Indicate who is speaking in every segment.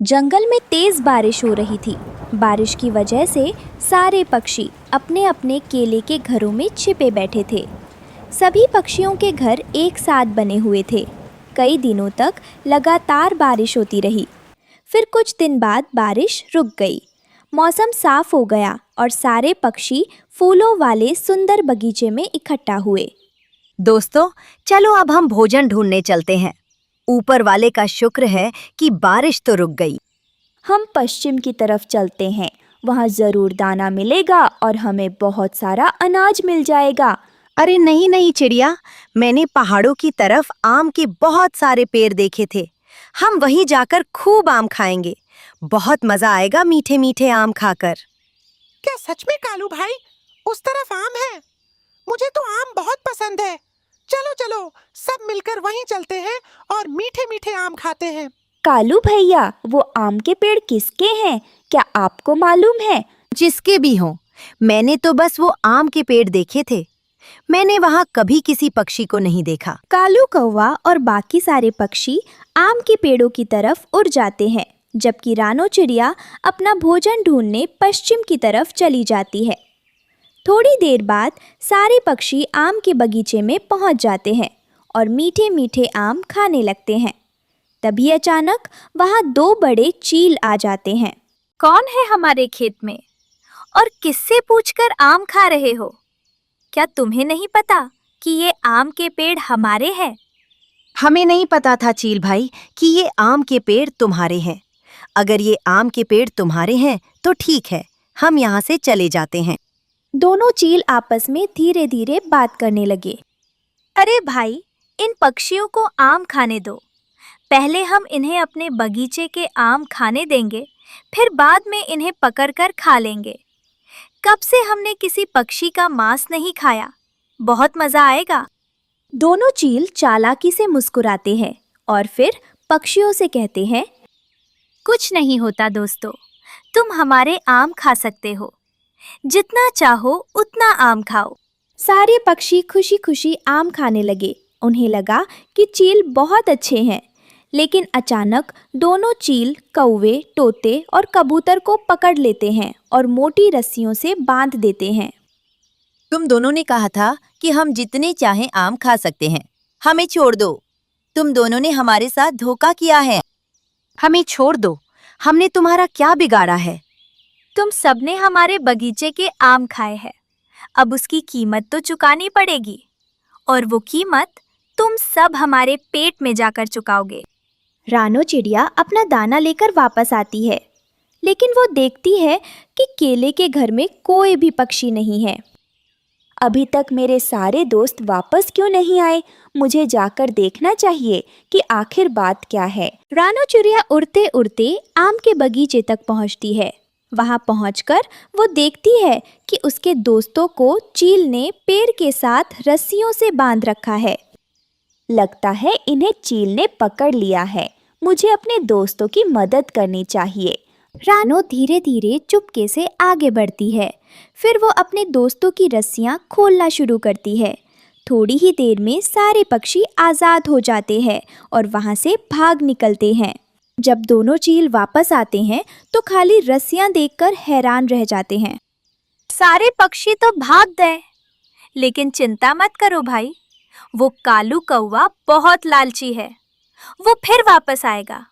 Speaker 1: जंगल में तेज बारिश हो रही थी। बारिश की वजह से सारे पक्षी अपने अपने केले के घरों में छिपे बैठे थे। सभी पक्षियों के घर एक साथ बने हुए थे। कई दिनों तक लगातार बारिश होती रही। फिर कुछ दिन बाद बारिश रुक गई। मौसम साफ हो गया और सारे पक्षी फूलों वाले सुंदर बगीचे में इकट्ठा हुए।
Speaker 2: दोस्तों, चलो अब हम भोजन ढूंढने चलते हैं। ऊपर वाले का शुक्र है कि बारिश तो रुक गई।
Speaker 1: हम पश्चिम की तरफ चलते हैं। वहाँ ज़रूर दाना मिलेगा और हमें बहुत सारा अनाज मिल जाएगा।
Speaker 2: अरे नहीं नहीं चिड़िया, मैंने पहाड़ों की तरफ आम के बहुत सारे पेड़ देखे थे। हम वहीं जाकर खूब आम खाएंगे। बहुत मजा आएगा मीठे मीठे आम खाकर।
Speaker 3: क्या सच में कालू भाई उस तरफ आम है? मुझे तो आम बहुत पसंद है। चलो चलो सब मिलकर वहीं चलते हैं और मीठे मीठे आम खाते हैं।
Speaker 1: कालू भैया, वो आम के पेड़ किसके हैं? क्या आपको मालूम है?
Speaker 2: जिसके भी हों, मैंने तो बस वो आम के पेड़ देखे थे। मैंने वहाँ कभी किसी पक्षी को नहीं देखा।
Speaker 1: कालू कौवा और बाकी सारे पक्षी आम के पेड़ों की तरफ उड़ जाते हैं, जबकि रानो चिड़िया अपना भोजन ढूंढने पश्चिम की तरफ चली जाती है। थोड़ी देर बाद सारे पक्षी आम के बगीचे में पहुंच जाते हैं और मीठे मीठे आम खाने लगते हैं। तभी अचानक वहां दो बड़े चील आ जाते हैं।
Speaker 4: कौन है हमारे खेत में और किससे पूछकर आम खा रहे हो? क्या तुम्हें नहीं पता कि ये आम के पेड़ हमारे हैं?
Speaker 2: हमें नहीं पता था चील भाई कि ये आम के पेड़ तुम्हारे हैं। अगर ये आम के पेड़ तुम्हारे हैं तो ठीक है, हम यहाँ से चले जाते हैं।
Speaker 1: दोनों चील आपस में धीरे धीरे बात करने लगे।
Speaker 4: अरे भाई, इन पक्षियों को आम खाने दो। पहले हम इन्हें अपने बगीचे के आम खाने देंगे, फिर बाद में इन्हें पकड़कर खा लेंगे। कब से हमने किसी पक्षी का मांस नहीं खाया। बहुत मजा आएगा।
Speaker 1: दोनों चील चालाकी से मुस्कुराते हैं और फिर पक्षियों से कहते हैं,
Speaker 4: कुछ नहीं होता दोस्तों, तुम हमारे आम खा सकते हो। जितना चाहो उतना आम खाओ।
Speaker 1: सारे पक्षी खुशी खुशी आम खाने लगे। उन्हें लगा कि चील बहुत अच्छे हैं। लेकिन अचानक दोनों चील कौवे, तोते और कबूतर को पकड़ लेते हैं और मोटी रस्सियों से बांध देते हैं।
Speaker 2: तुम दोनों ने कहा था कि हम जितने चाहें आम खा सकते हैं। हमें छोड़ दो। तुम दोनों ने हमारे साथ धोखा किया है। हमें छोड़ दो। हमने तुम्हारा क्या बिगाड़ा है?
Speaker 4: तुम सबने हमारे बगीचे के आम खाए हैं। अब उसकी कीमत तो चुकानी पड़ेगी, और वो कीमत तुम सब हमारे पेट में जाकर चुकाओगे।
Speaker 1: रानो चिड़िया अपना दाना लेकर वापस आती है, लेकिन वो देखती है कि केले के घर में कोई भी पक्षी नहीं है। अभी तक मेरे सारे दोस्त वापस क्यों नहीं आए? मुझे जाकर देखना चाहिए कि आखिर बात क्या है। रानो चिड़िया उड़ते उड़ते आम के बगीचे तक पहुंचती है। वहां पहुंचकर वो देखती है कि उसके दोस्तों को चील ने पेड़ के साथ रस्सियों से बांध रखा है। लगता है इन्हें चील ने पकड़ लिया है। मुझे अपने दोस्तों की मदद करनी चाहिए। रानो धीरे धीरे चुपके से आगे बढ़ती है। फिर वो अपने दोस्तों की रस्सियां खोलना शुरू करती है। थोड़ी ही देर में सारे पक्षी आज़ाद हो जाते हैं और वहां से भाग निकलते हैं। जब दोनों चील वापस आते हैं तो खाली रस्सियां देखकर हैरान रह जाते हैं।
Speaker 4: सारे पक्षी तो भाग गए, लेकिन चिंता मत करो भाई, वो कालू कौवा बहुत लालची है। वो फिर वापस आएगा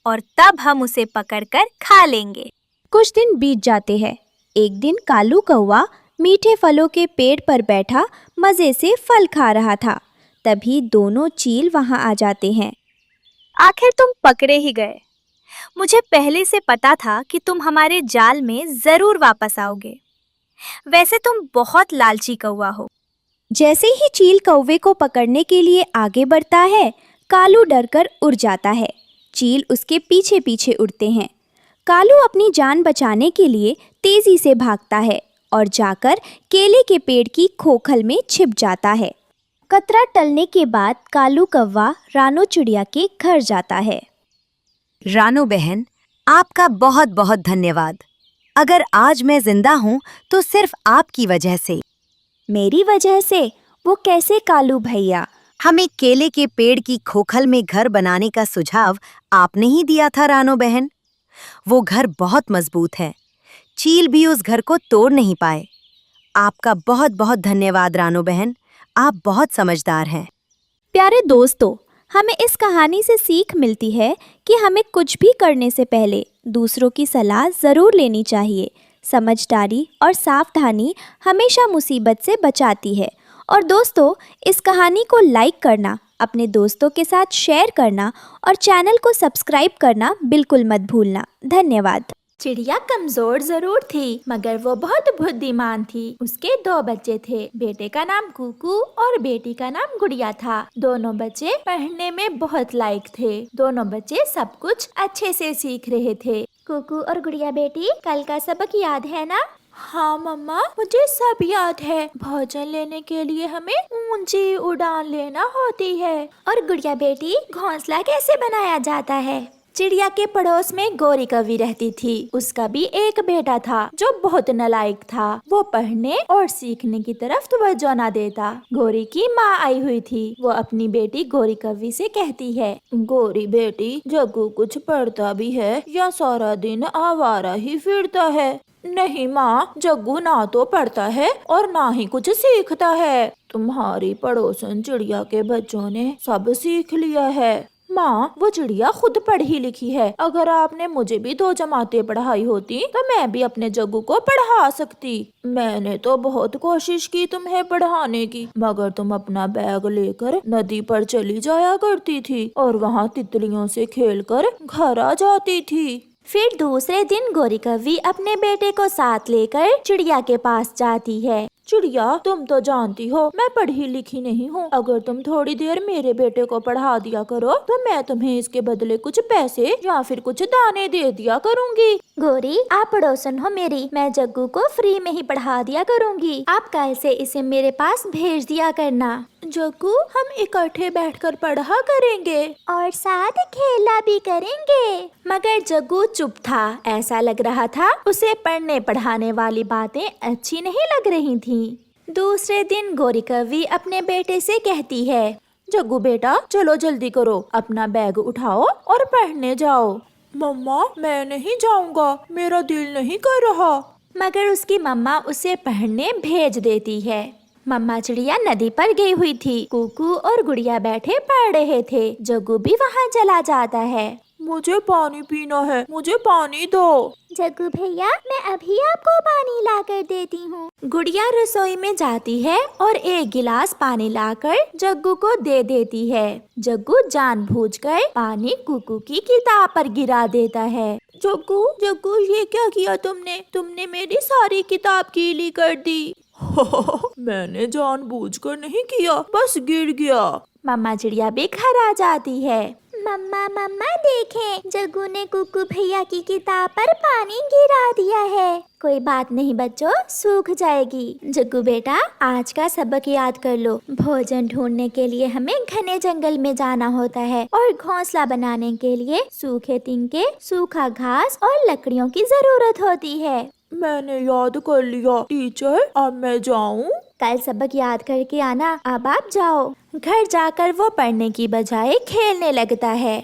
Speaker 4: और तब हम उसे पकड़कर खा लेंगे।
Speaker 1: कुछ दिन बीत जाते हैं। एक दिन कालू कौवा मीठे फलों के पेड़ पर बैठा मज़े से फल खा रहा था। तभी दोनों चील वहां आ जाते हैं।
Speaker 4: आखिर तुम पकड़े ही गए। मुझे पहले से पता था कि तुम हमारे जाल में जरूर वापस आओगे। वैसे तुम बहुत लालची कौवा हो।
Speaker 1: जैसे ही चील कौवे को पकड़ने के लिए आगे बढ़ता है, कालू डरकर उड़ जाता है। चील उसके पीछे पीछे उड़ते हैं। कालू अपनी जान बचाने के लिए तेजी से भागता है और जाकर केले के पेड़ की खोखल में छिप जाता है। खतरा टलने के बाद कालू कौवा रानो चिड़िया के घर जाता है।
Speaker 2: रानो बहन, आपका बहुत बहुत धन्यवाद। अगर आज मैं जिंदा हूँ तो सिर्फ आपकी वजह से।
Speaker 1: मेरी वजह से? वो कैसे कालू भैया?
Speaker 2: हमें केले के पेड़ की खोखल में घर बनाने का सुझाव आपने ही दिया था रानो बहन। वो घर बहुत मजबूत है। चील भी उस घर को तोड़ नहीं पाए। आपका बहुत बहुत धन्यवाद रानो बहन, आप बहुत समझदार हैं।
Speaker 1: प्यारे दोस्तों, हमें इस कहानी से सीख मिलती है कि हमें कुछ भी करने से पहले दूसरों की सलाह ज़रूर लेनी चाहिए। समझदारी और सावधानी हमेशा मुसीबत से बचाती है। और दोस्तों, इस कहानी को लाइक करना, अपने दोस्तों के साथ शेयर करना और चैनल को सब्सक्राइब करना बिल्कुल मत भूलना। धन्यवाद।
Speaker 5: चिड़िया कमजोर जरूर थी, मगर वो बहुत बुद्धिमान थी। उसके 2 बच्चे थे। बेटे का नाम कुकू और बेटी का नाम गुड़िया था। दोनों बच्चे पढ़ने में बहुत लायक थे। दोनों बच्चे सब कुछ अच्छे से सीख रहे थे।
Speaker 1: कुकू और गुड़िया बेटी, कल का सबक याद है ना?
Speaker 5: हाँ मम्मा, मुझे सब याद है। भोजन लेने के लिए हमें ऊंची उड़ान लेना होती है।
Speaker 1: और गुड़िया बेटी, घोंसला कैसे बनाया जाता है?
Speaker 5: चिड़िया के पड़ोस में गोरी कौवी रहती थी। उसका भी एक बेटा था जो बहुत नालायक था। वो पढ़ने और सीखने की तरफ तवज्जो न देता। गोरी की माँ आई हुई थी। वो अपनी बेटी गोरी कौवी से कहती है, गोरी बेटी, जग्गू कुछ पढ़ता भी है या सारा दिन आवारा ही फिरता है? नहीं माँ, जग्गू ना तो पढ़ता है और ना ही कुछ सीखता है। तुम्हारी पड़ोसन चिड़िया के बच्चों ने सब सीख लिया है। माँ, वो चिड़िया खुद पढ़ी लिखी है। अगर आपने मुझे भी 2 जमातें पढ़ाई होती तो मैं भी अपने जग्गू को पढ़ा सकती। मैंने तो बहुत कोशिश की तुम्हें पढ़ाने की, मगर तुम अपना बैग लेकर नदी पर चली जाया करती थी और वहाँ तितलियों से खेलकर घर आ जाती थी।
Speaker 1: फिर दूसरे दिन गोरी कौवी अपने बेटे को साथ लेकर चिड़िया के पास जाती है।
Speaker 5: चिड़िया, तुम तो जानती हो मैं पढ़ी लिखी नहीं हूँ। अगर तुम थोड़ी देर मेरे बेटे को पढ़ा दिया करो तो मैं तुम्हें इसके बदले कुछ पैसे या फिर कुछ दाने दे दिया करूँगी।
Speaker 1: गोरी, आप पड़ोसन हो मेरी, मैं जग्गू को फ्री में ही पढ़ा दिया करूँगी। आप कल से इसे मेरे पास भेज दिया करना।
Speaker 5: जग्गू, हम इकट्ठे बैठकर पढ़ा करेंगे
Speaker 1: और साथ खेला भी करेंगे।
Speaker 5: मगर जग्गू चुप था। ऐसा लग रहा था उसे पढ़ने पढ़ाने वाली बातें अच्छी नहीं लग रही थीं। दूसरे दिन गोरी कौवी अपने बेटे से कहती है, जग्गू बेटा, चलो जल्दी करो, अपना बैग उठाओ और पढ़ने जाओ। मम्मा, मैं नहीं जाऊंगा, मेरा दिल नहीं कर रहा। मगर उसकी मम्मा उसे पढ़ने भेज देती है। मम्मा चिड़िया नदी पर गई हुई थी। कुकू और गुड़िया बैठे पढ़ रहे थे। जग्गू भी वहाँ चला जाता है। मुझे पानी पीना है, मुझे पानी दो।
Speaker 1: जग्गू भैया, मैं अभी आपको पानी लाकर देती हूँ।
Speaker 5: गुड़िया रसोई में जाती है और एक गिलास पानी लाकर जग्गू को दे देती है। जग्गू जानबूझकर पानी कुकू की किताब पर गिरा देता है। जग्गू, जग्गू, ये क्या किया तुमने? तुमने मेरी सारी किताब गीली कर दी। मैंने जानबूझकर नहीं किया, बस गिर गया। मम्मा चिड़िया भी घर आ जाती है।
Speaker 1: मम्मा मम्मा देखें, जग्गू ने कुकू भैया की किताब पर पानी गिरा दिया है। कोई बात नहीं बच्चों, सूख जाएगी। जग्गू बेटा, आज का सबक याद कर लो। भोजन ढूंढने के लिए हमें घने जंगल में जाना होता है और घोंसला बनाने के लिए सूखे तिनके, सूखा घास और लकड़ियों की जरूरत होती है।
Speaker 5: मैंने याद कर लिया टीचर, अब मैं जाऊँ?
Speaker 1: कल सबक याद करके आना। अब आप जाओ।
Speaker 5: घर जाकर वो पढ़ने की बजाय खेलने लगता है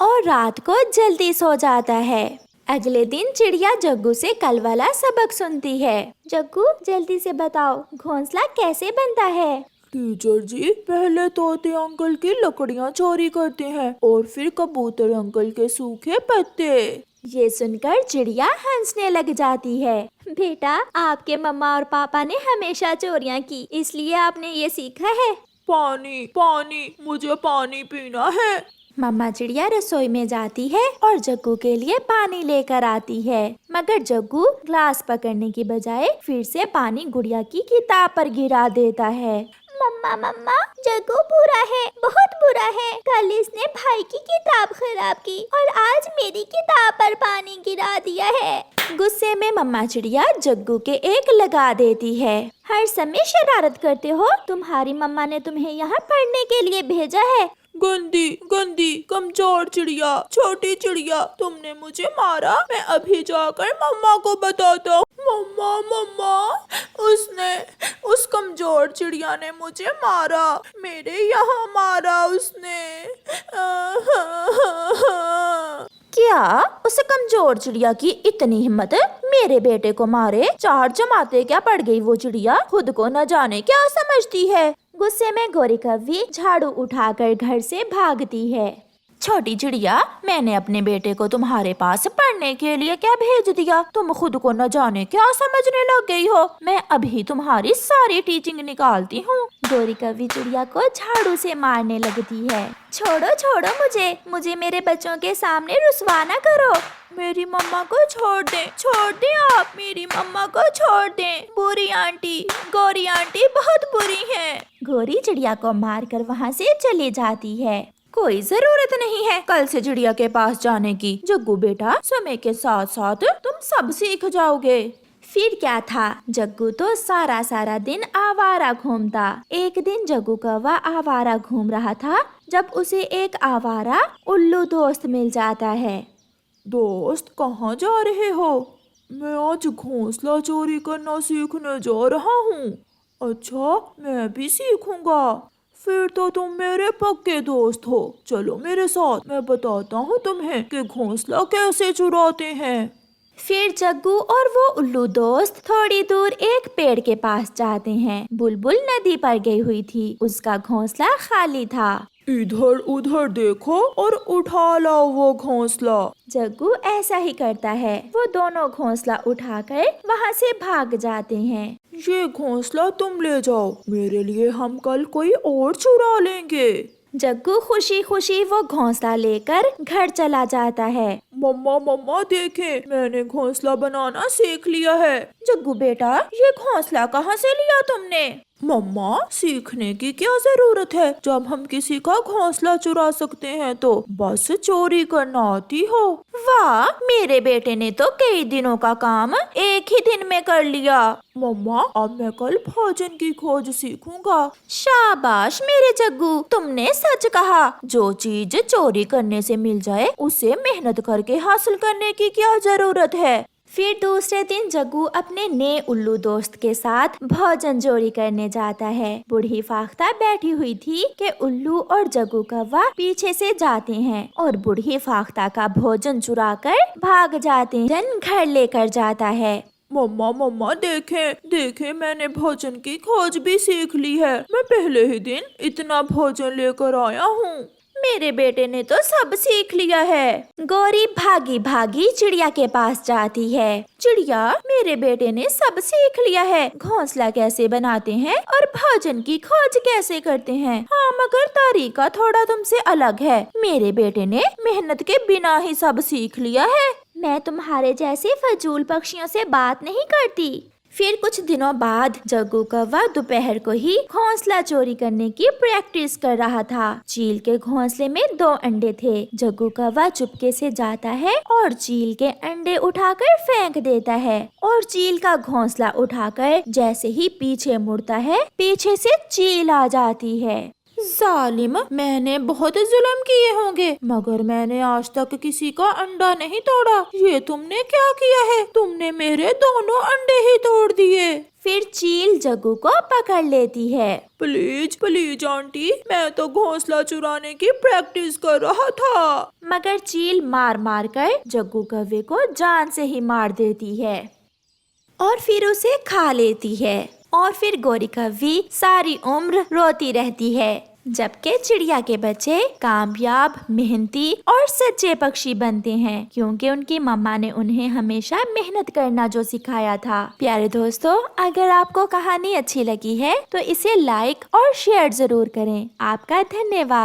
Speaker 5: और रात को जल्दी सो जाता है। अगले दिन चिड़िया जग्गू से कल वाला सबक सुनती है।
Speaker 1: जग्गू, जल्दी से बताओ, घोंसला कैसे बनता है?
Speaker 5: टीचर जी, पहले तोते अंकल की लकड़ियाँ चोरी करते हैं और फिर कबूतर अंकल के सूखे पत्ते। ये सुनकर चिड़िया हंसने लग जाती है।
Speaker 1: बेटा, आपके मम्मा और पापा ने हमेशा चोरियां की, इसलिए आपने ये सीखा है।
Speaker 5: पानी, पानी, मुझे पानी पीना है। मम्मा चिड़िया रसोई में जाती है और जग्गू के लिए पानी लेकर आती है। मगर जग्गू ग्लास पकड़ने की बजाय फिर से पानी गुड़िया की किताब पर गिरा देता है।
Speaker 1: मम्मा मम्मा, जग्गू बुरा है, बहुत बुरा है। कल इसने भाई की किताब खराब की और आज मेरी किताब पर पानी गिरा दिया है।
Speaker 5: गुस्से में मम्मा चिड़िया जग्गू के एक लगा देती है।
Speaker 1: हर समय शरारत करते हो। तुम्हारी मम्मा ने तुम्हें यहाँ पढ़ने के लिए भेजा है।
Speaker 5: गंदी गंदी कमजोर चिड़िया, छोटी चिड़िया, तुमने मुझे मारा। मैं अभी जाकर मम्मा को बताता हूँ। मम्मा मम्मा, उस कमजोर चिड़िया ने मुझे मारा, मेरे यहाँ मारा उसने। क्या उस कमजोर चिड़िया की इतनी हिम्मत, मेरे बेटे को मारे? चार जमाते क्या पड़ गई वो चिड़िया, खुद को न जाने क्या समझती है। गुस्से में गौरी कव्वी झाड़ू उठाकर घर से भागती है। छोटी चिड़िया, मैंने अपने बेटे को तुम्हारे पास पढ़ने के लिए क्या भेज दिया? तुम खुद को न जाने क्या समझने लग गई हो। मैं अभी तुम्हारी सारी टीचिंग निकालती हूँ। गौरी कव्वी चिड़िया को झाड़ू से मारने लगती है। छोड़ो छोड़ो मुझे मेरे बच्चों के सामने रुसवा ना करो। मेरी मम्मा को छोड़ दे आप, मेरी मम्मा को छोड़ दें। बुरी आंटी, गौरी आंटी बहुत बुरी हैं। गौरी चिड़िया को मारकर वहाँ से चली जाती है। कोई जरूरत नहीं है कल से चिड़िया के पास जाने की। जग्गू बेटा, समय के साथ साथ तुम सब सीख जाओगे। फिर क्या था, जग्गू तो सारा दिन आवारा घूमता। एक दिन जग्गू कौवा आवारा घूम रहा था जब उसे एक आवारा उल्लू दोस्त मिल जाता है।
Speaker 6: दोस्त, कहाँ जा रहे हो? मैं आज घोंसला चोरी करना सीखने जा रहा हूँ। अच्छा, मैं भी सीखूंगा। फिर तो तुम मेरे पक्के दोस्त हो। चलो मेरे साथ, मैं बताता हूँ तुम्हें कि घोंसला कैसे चुराते हैं।
Speaker 5: फिर जग्गू और वो उल्लू दोस्त थोड़ी दूर एक पेड़ के पास जाते हैं। बुलबुल नदी पर गई हुई थी, उसका घोंसला खाली था।
Speaker 6: इधर उधर देखो और उठा लाओ वो घोंसला।
Speaker 5: जग्गू ऐसा ही करता है। वो दोनों घोंसला उठाकर वहाँ से भाग जाते हैं।
Speaker 6: ये घोंसला तुम ले जाओ, मेरे लिए हम कल कोई और चुरा लेंगे।
Speaker 5: जग्गू खुशी खुशी वो घोंसला लेकर घर चला जाता है।
Speaker 6: मम्मा देखें, मैंने घोंसला बनाना सीख लिया है।
Speaker 5: जग्गू बेटा, ये घोंसला कहाँ से लिया तुमने?
Speaker 6: मम्मा, सीखने की क्या जरूरत है, जब हम किसी का घोंसला चुरा सकते हैं तो बस चोरी करना आती हो।
Speaker 5: वाह, मेरे बेटे ने तो कई दिनों का काम एक ही दिन में कर लिया।
Speaker 6: मम्मा, अब मैं कल भोजन की खोज सीखूंगा।
Speaker 5: शाबाश मेरे जग्गू, तुमने सच कहा। जो चीज चोरी करने से मिल जाए उसे मेहनत करके हासिल करने की क्या जरूरत है। फिर दूसरे दिन जग्गू अपने नए उल्लू दोस्त के साथ भोजन चोरी करने जाता है। बूढ़ी फाख्ता बैठी हुई थी कि उल्लू और जग्गू कौवा पीछे से जाते हैं और बूढ़ी फाख्ता का भोजन चुराकर भाग जाते हैं। घर लेकर जाता है।
Speaker 6: मम्मा देखें, मैंने भोजन की खोज भी सीख ली है। मैं पहले ही दिन इतना भोजन लेकर आया हूँ।
Speaker 5: मेरे बेटे ने तो सब सीख लिया है। गौरी भागी भागी चिड़िया के पास जाती है। चिड़िया, मेरे बेटे ने सब सीख लिया है, घोंसला कैसे बनाते हैं और भोजन की खोज कैसे करते हैं। हाँ, मगर तरीका थोड़ा तुमसे अलग है। मेरे बेटे ने मेहनत के बिना ही सब सीख लिया है। मैं तुम्हारे जैसे फजूल पक्षियों से बात नहीं करती। फिर कुछ दिनों बाद जग्गू कौवा दोपहर को ही घोंसला चोरी करने की प्रैक्टिस कर रहा था। चील के घोंसले में 2 अंडे थे। जग्गू कौवा चुपके से जाता है और चील के अंडे उठाकर फेंक देता है और चील का घोंसला उठाकर जैसे ही पीछे मुड़ता है, पीछे से चील आ जाती है। जालिम, मैंने बहुत जुल्म किए होंगे, मगर मैंने आज तक किसी का अंडा नहीं तोड़ा। ये तुमने क्या किया है? तुमने मेरे दोनों अंडे ही तोड़ दिए। फिर चील जग्गू को पकड़ लेती है।
Speaker 6: प्लीज आंटी, मैं तो घोंसला चुराने की प्रैक्टिस कर रहा था।
Speaker 5: मगर चील मार मार कर जग्गू कौवे को जान से ही मार देती है और फिर उसे खा लेती है। और फिर गौरी कव्वी सारी उम्र रोती रहती है। जबकि चिड़िया के बच्चे कामयाब, मेहनती और सच्चे पक्षी बनते हैं, क्योंकि उनकी मम्मा ने उन्हें हमेशा मेहनत करना जो सिखाया था। प्यारे दोस्तों, अगर आपको कहानी अच्छी लगी है तो इसे लाइक और शेयर जरूर करें। आपका धन्यवाद।